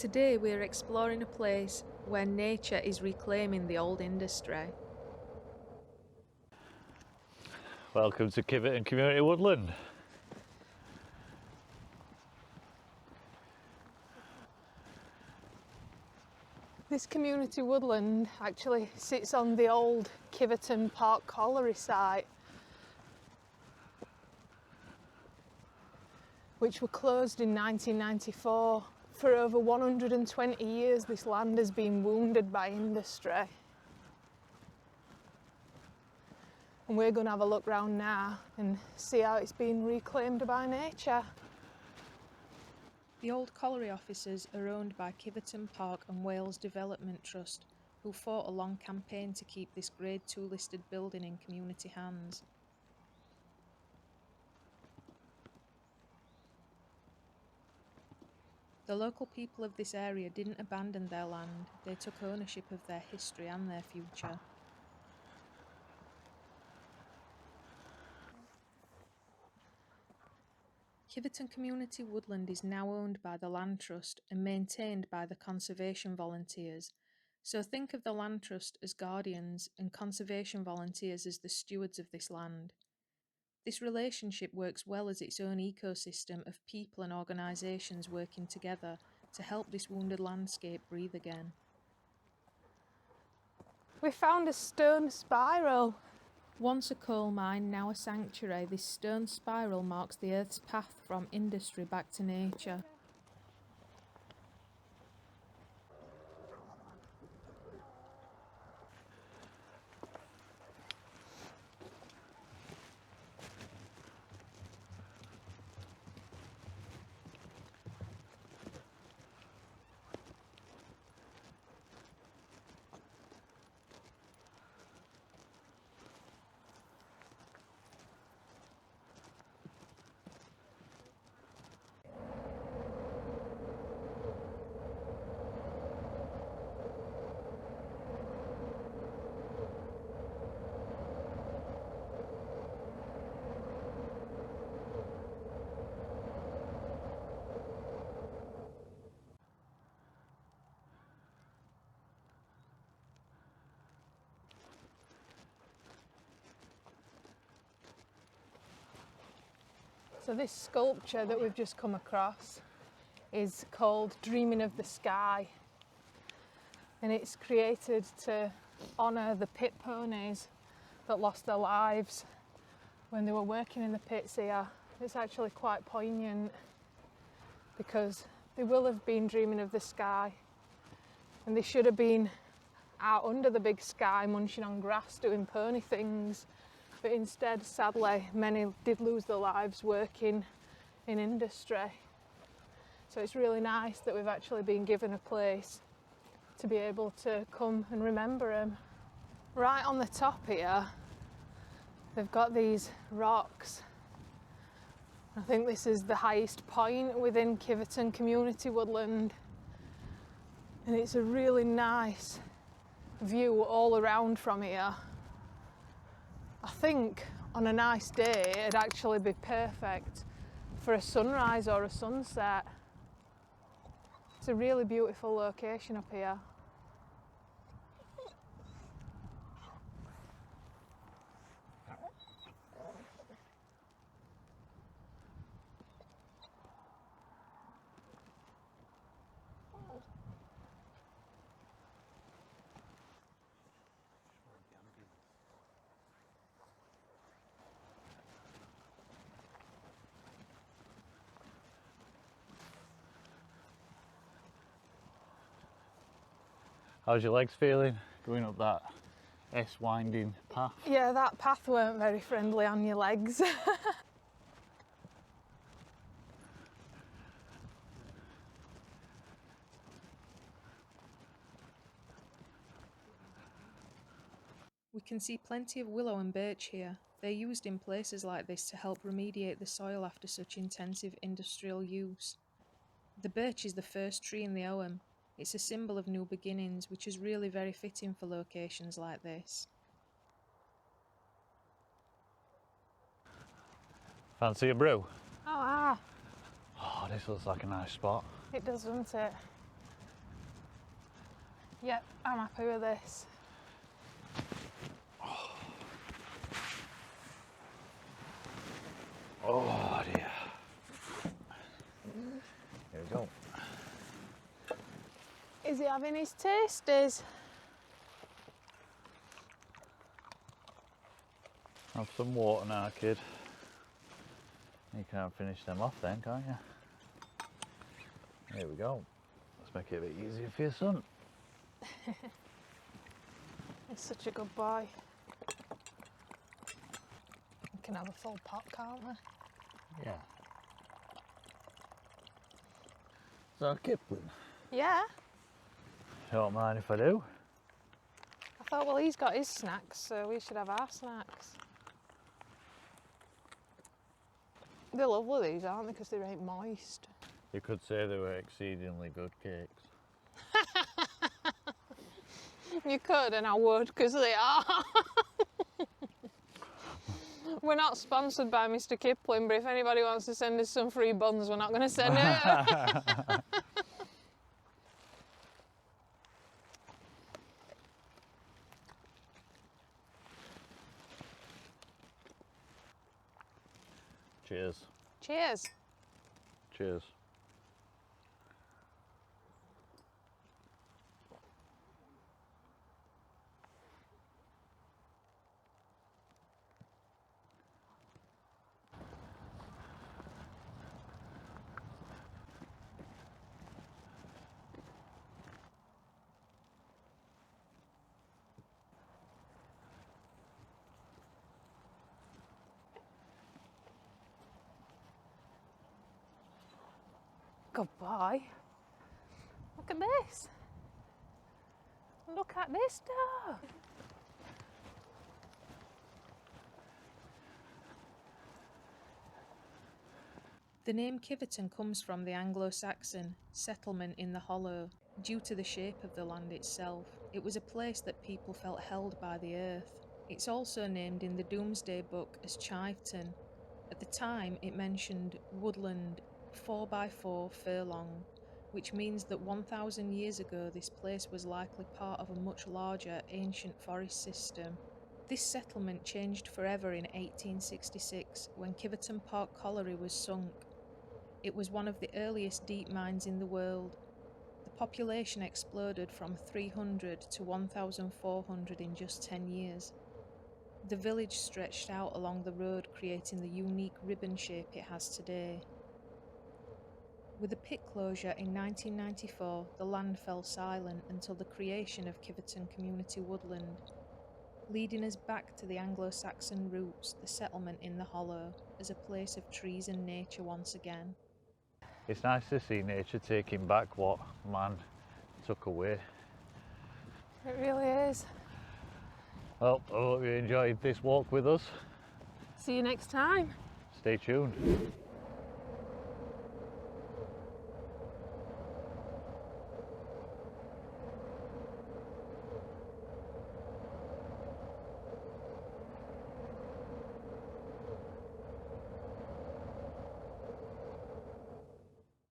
Today we're exploring a place where nature is reclaiming the old industry. Welcome to Kiveton Community Woodland. This community woodland actually sits on the old Kiveton Park colliery site, which were closed in 1994. For over 120 years this land has been wounded by industry. And we're going to have a look round now and see how it's been reclaimed by nature. The old colliery offices are owned by Kiveton Park and Wales Development Trust, who fought a long campaign to keep this Grade 2 listed building in community hands. The local people of this area didn't abandon their land, they took ownership of their history and their future. Kiveton Community Woodland is now owned by the Land Trust and maintained by the conservation volunteers. So think of the Land Trust as guardians and conservation volunteers as the stewards of this land. This relationship works well as its own ecosystem of people and organisations working together to help this wounded landscape breathe again. We found a stone spiral. Once a coal mine, now a sanctuary, this stone spiral marks the Earth's path from industry back to nature. So this sculpture that we've just come across is called Dreaming of the Sky, and it's created to honour the pit ponies that lost their lives when they were working in the pits here. It's actually quite poignant because they will have been dreaming of the sky, and they should have been out under the big sky munching on grass doing pony things. But instead, sadly, many did lose their lives working in industry. So it's really nice that we've actually been given a place to be able to come and remember them. Right on the top here, they've got these rocks. I think this is the highest point within Kiveton Community Woodland. And it's a really nice view all around from here. I think on a nice day it'd actually be perfect for a sunrise or a sunset. It's a really beautiful location up here. How's your legs feeling going up that S-winding path? Yeah, that path weren't very friendly on your legs. We can see plenty of willow and birch here. They're used in places like this to help remediate the soil after such intensive industrial use. The birch is the first tree in the Awen. It's a symbol of new beginnings, which is really very fitting for locations like this. Fancy a brew? Oh, Oh, this looks like a nice spot. it does, doesn't it? Yep, I'm happy with this. Oh dear. Here we go. Is he having his tasties? Have some water now, kid. You can't finish them off then, can't you? Here we go. Let's make it a bit easier for your son. He's such a good boy. We can have a full pot, can't we? Yeah. Is that a Kipling? Yeah. Don't mind if I do. I thought, well, he's got his snacks, so we should have our snacks. They're lovely, these, aren't they? Because they ain't moist. You could say they were exceedingly good cakes. You could, and I would, because they are. We're not sponsored by Mr. Kipling, but if anybody wants to send us some free buns, we're not going to send it. Cheers. Cheers. Cheers. Goodbye. Look at this. Look at this stuff. The name Kiveton comes from the Anglo-Saxon settlement in the hollow. Due to the shape of the land itself, it was a place that people felt held by the earth. It's also named in the Domesday Book as Kiveton. At the time, it mentioned woodland 4x4 furlong, which means that 1,000 years ago this place was likely part of a much larger ancient forest system. This settlement changed forever in 1866 when Kiveton Park Colliery was sunk. It was one of the earliest deep mines in the world. The population exploded from 300 to 1,400 in just 10 years. The village stretched out along the road, creating the unique ribbon shape it has today. With the pit closure in 1994, the land fell silent until the creation of Kiveton Community Woodland, leading us back to the Anglo-Saxon roots, the settlement in the hollow, as a place of trees and nature once again. It's nice to see nature taking back what man took away. It really is. Well, I hope you enjoyed this walk with us. See you next time. Stay tuned.